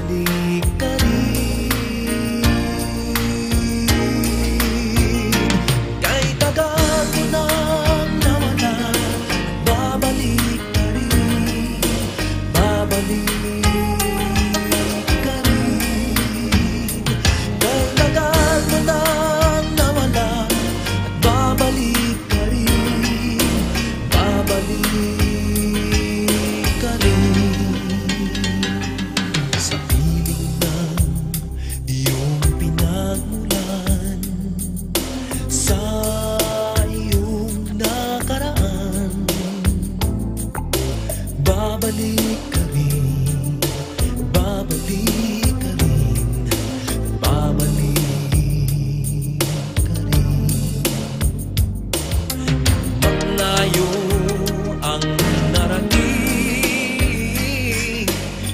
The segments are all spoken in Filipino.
babalik ka rin. Kahit tagal mo nang nawala, babalik ka rin, babalik ka rin. Kahit tagal mo nang nawala, babalik ka rin, babalik ka rin. Sa piling ng iyong pinagmulan, sa iyong nakaraan, babalik ka rin, babalik ka rin, babalik ka rin. Malayo ang narating,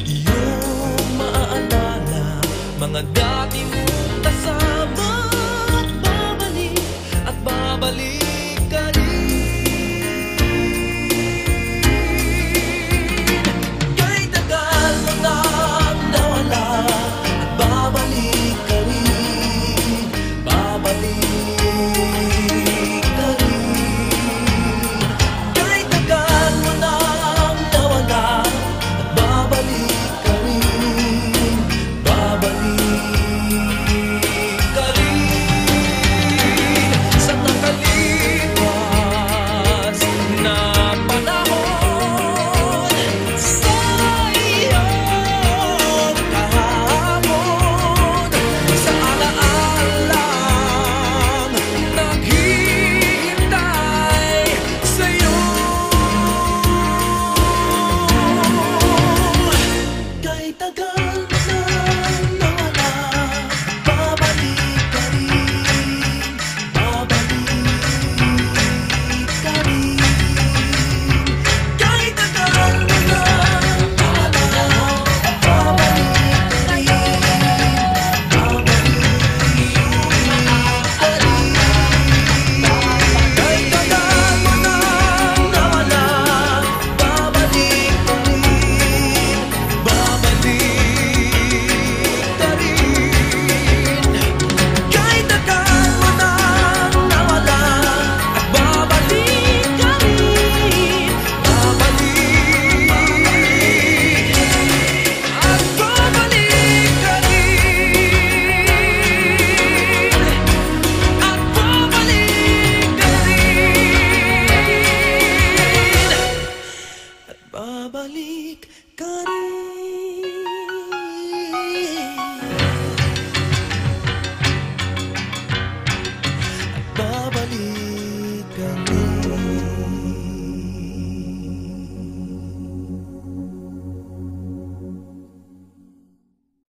iyong maaalala mga dati mong kasama. At babalik ka rin. Kahit tagal mo nang nawala, at babalik ka rin, babalik ka rin. Kahit tagal mo nang nawala, at babalik ka rin, babalik ka rin. Sa nakalipas na panahon, sa iyong kahapon, sa alaalang naghihintay sa'yo. Kahit tagal mo nang nawala, babalik ka rin, babalik ka rin. Kahit tagal mo nang nawala, babalik ka rin, babalik ka rin. Kahit tagal mo nang nawala, babalik ka rin, babalik ka rin. Kahit tagal mo nang nawala, at babalik ka rin, babalik at babalik ka rin, at babalik ka rin, at babalik ka rin, at babalik ka rin.